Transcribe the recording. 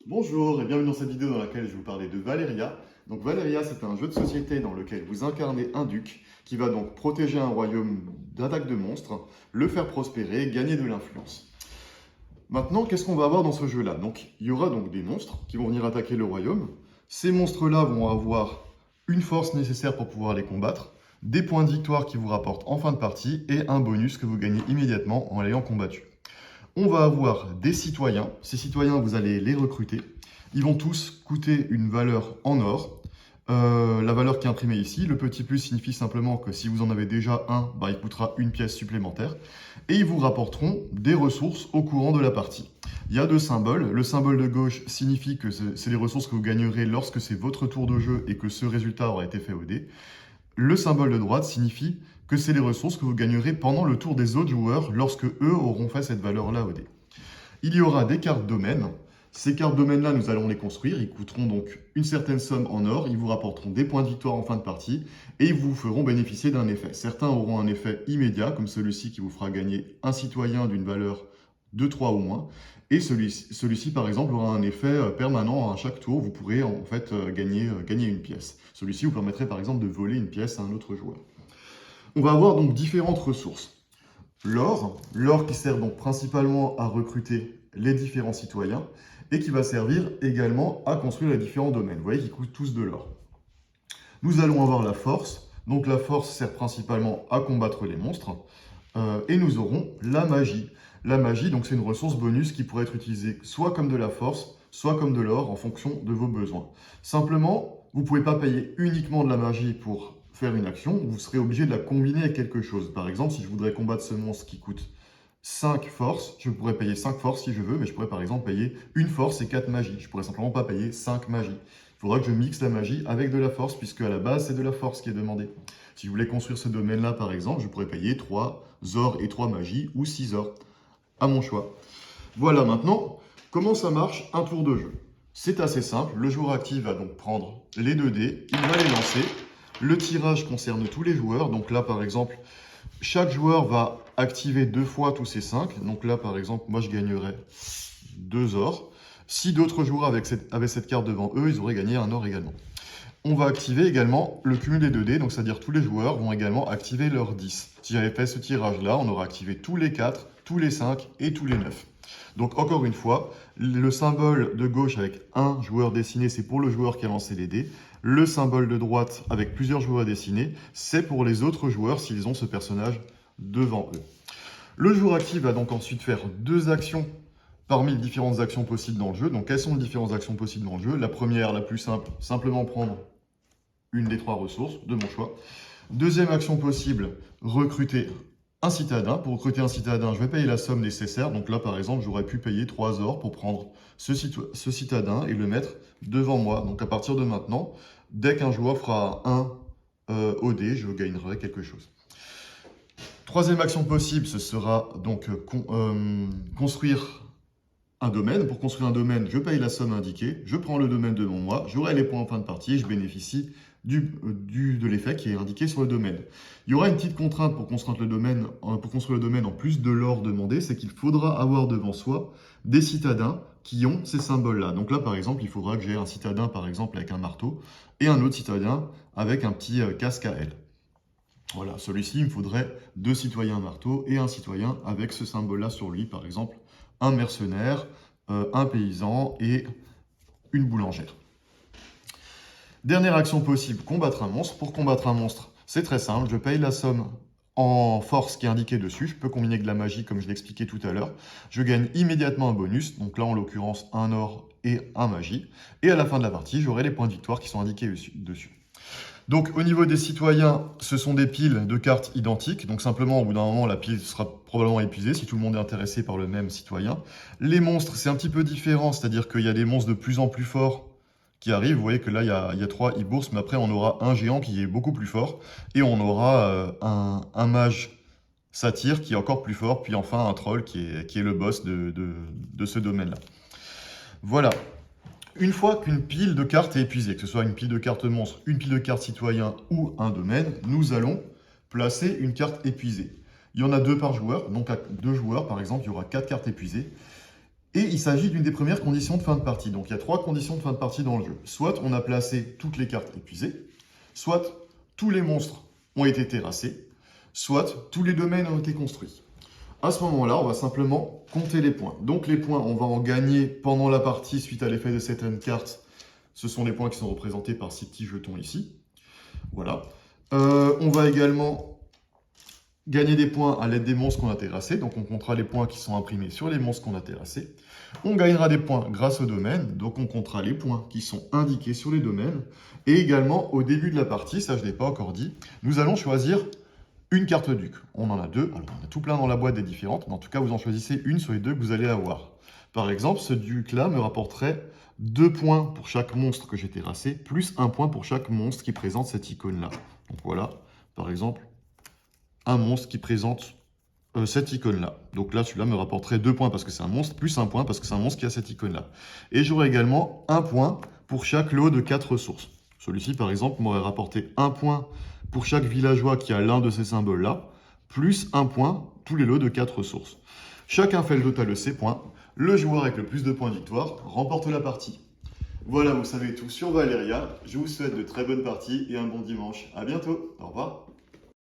Bonjour et bienvenue dans cette vidéo dans laquelle je vais vous parler de Valeria. Donc Valeria, c'est un jeu de société dans lequel vous incarnez un duc qui va donc protéger un royaume d'attaques de monstres, le faire prospérer, gagner de l'influence. Maintenant, qu'est-ce qu'on va avoir dans ce jeu-là? Donc il y aura donc des monstres qui vont venir attaquer le royaume. Ces monstres-là vont avoir une force nécessaire pour pouvoir les combattre, des points de victoire qui vous rapportent en fin de partie et un bonus que vous gagnez immédiatement en l'ayant combattu. On va avoir des citoyens. Ces citoyens, vous allez les recruter. Ils vont tous coûter une valeur en or. La valeur qui est imprimée ici, le petit plus signifie simplement que si vous en avez déjà un, il coûtera une pièce supplémentaire. Et ils vous rapporteront des ressources au courant de la partie. Il y a deux symboles. Le symbole de gauche signifie que c'est les ressources que vous gagnerez lorsque c'est votre tour de jeu et que ce résultat aura été fait au dé. Le symbole de droite signifie que c'est les ressources que vous gagnerez pendant le tour des autres joueurs lorsque eux auront fait cette valeur-là au dé. Il y aura des cartes domaines. Ces cartes domaines-là, nous allons les construire. Ils coûteront donc une certaine somme en or. Ils vous rapporteront des points de victoire en fin de partie et ils vous feront bénéficier d'un effet. Certains auront un effet immédiat, comme celui-ci qui vous fera gagner un citoyen d'une valeur de 3 ou moins. Et celui-ci, par exemple, aura un effet permanent à chaque tour. Vous pourrez en fait gagner une pièce. Celui-ci vous permettrait par exemple de voler une pièce à un autre joueur. On va avoir donc différentes ressources. L'or qui sert donc principalement à recruter les différents citoyens et qui va servir également à construire les différents domaines. Vous voyez qu'ils coûtent tous de l'or. Nous allons avoir la force. Donc la force sert principalement à combattre les monstres. Et nous aurons la magie. La magie, donc c'est une ressource bonus qui pourrait être utilisée soit comme de la force, soit comme de l'or en fonction de vos besoins. Simplement, vous ne pouvez pas payer uniquement de la magie pour faire une action, vous serez obligé de la combiner avec quelque chose. Par exemple, si je voudrais combattre ce monstre qui coûte 5 forces, je pourrais payer 5 forces si je veux, mais je pourrais par exemple payer une force et 4 magies. Je pourrais simplement pas payer 5 magies. Il faudra que je mixe la magie avec de la force, puisque à la base, c'est de la force qui est demandée. Si je voulais construire ce domaine-là, par exemple, je pourrais payer 3 ors et 3 magies, ou 6 ors, à mon choix. Voilà maintenant, comment ça marche un tour de jeu. C'est assez simple, le joueur actif va donc prendre les 2 dés, il va les lancer. Le tirage concerne tous les joueurs, donc là par exemple, chaque joueur va activer 2 fois tous ces 5. Donc là par exemple, moi je gagnerais 2 ors. Si d'autres joueurs avaient cette carte devant eux, ils auraient gagné un or également. On va activer également le cumul des 2 dés, donc c'est-à-dire tous les joueurs vont également activer leurs 10. Si j'avais fait ce tirage-là, on aurait activé tous les 4, tous les 5 et tous les 9. Donc encore une fois, le symbole de gauche avec un joueur dessiné, c'est pour le joueur qui a lancé les dés. Le symbole de droite avec plusieurs joueurs dessinés, c'est pour les autres joueurs s'ils ont ce personnage devant eux. Le joueur actif va donc ensuite faire 2 actions parmi les différentes actions possibles dans le jeu. Donc quelles sont les différentes actions possibles dans le jeu? La première, la plus simple, simplement prendre une des 3 ressources de mon choix. Deuxième action possible, recruter un citadin. Pour recruter un citadin, je vais payer la somme nécessaire. Donc là, par exemple, j'aurais pu payer 3 ors pour prendre ce citadin et le mettre devant moi. Donc à partir de maintenant, dès qu'un joueur fera un au dé, je gagnerai quelque chose. Troisième action possible, ce sera donc construire un domaine. Pour construire un domaine, je paye la somme indiquée, je prends le domaine devant moi, j'aurai les points en fin de partie et je bénéficie de l'effet qui est indiqué sur le domaine. Il y aura une petite contrainte pour construire le domaine en plus de l'or demandé, c'est qu'il faudra avoir devant soi des citadins qui ont ces symboles-là. Donc là, par exemple, il faudra que j'ai un citadin, par exemple, avec un marteau et un autre citadin avec un petit casque à aile. Voilà, celui-ci, il me faudrait 2 citoyens marteau et un citoyen avec ce symbole-là sur lui, par exemple, un mercenaire, un paysan et une boulangère. Dernière action possible, combattre un monstre. Pour combattre un monstre, c'est très simple, je paye la somme en force qui est indiquée dessus, je peux combiner avec de la magie comme je l'expliquais tout à l'heure. Je gagne immédiatement un bonus, donc là en l'occurrence un or et un magie. Et à la fin de la partie, j'aurai les points de victoire qui sont indiqués dessus. Donc au niveau des citoyens, ce sont des piles de cartes identiques. Donc simplement, au bout d'un moment, la pile sera probablement épuisée si tout le monde est intéressé par le même citoyen. Les monstres, c'est un petit peu différent, c'est-à-dire qu'il y a des monstres de plus en plus forts qui arrivent. Vous voyez que là, il y a 3 e-bourses, mais après, on aura un géant qui est beaucoup plus fort. Et on aura un mage satyre qui est encore plus fort. Puis enfin, un troll qui est le boss de ce domaine-là. Voilà. Une fois qu'une pile de cartes est épuisée, que ce soit une pile de cartes monstres, une pile de cartes citoyens ou un domaine, nous allons placer une carte épuisée. Il y en a 2 par joueur, donc à 2 joueurs par exemple, il y aura 4 cartes épuisées. Et il s'agit d'une des premières conditions de fin de partie. Donc il y a 3 conditions de fin de partie dans le jeu. Soit on a placé toutes les cartes épuisées, soit tous les monstres ont été terrassés, soit tous les domaines ont été construits. À ce moment-là, on va simplement compter les points. Donc les points, on va en gagner pendant la partie suite à l'effet de set end card. Ce sont les points qui sont représentés par ces petits jetons ici. Voilà. On va également gagner des points à l'aide des monstres qu'on a terrassés. Donc on comptera les points qui sont imprimés sur les monstres qu'on a terrassés. On gagnera des points grâce au domaine. Donc on comptera les points qui sont indiqués sur les domaines. Et également, au début de la partie, ça je ne l'ai pas encore dit, nous allons choisir une carte duc. On en a 2. Alors on a tout plein dans la boîte des différentes. Mais en tout cas, vous en choisissez une sur les 2 que vous allez avoir. Par exemple, ce duc-là me rapporterait 2 points pour chaque monstre que j'ai terrassé, plus 1 point pour chaque monstre qui présente cette icône-là. Donc voilà, par exemple, un monstre qui présente cette icône-là. Donc là, celui-là me rapporterait 2 points parce que c'est un monstre, plus 1 point parce que c'est un monstre qui a cette icône-là. Et j'aurais également 1 point pour chaque lot de 4 ressources. Celui-ci, par exemple, m'aurait rapporté 1 point pour chaque villageois qui a l'un de ces symboles-là, plus 1 point tous les lots de 4 ressources. Chacun fait le total de ses points. Le joueur avec le plus de points de victoire remporte la partie. Voilà, vous savez tout sur Valeria. Je vous souhaite de très bonnes parties et un bon dimanche. À bientôt. Au revoir.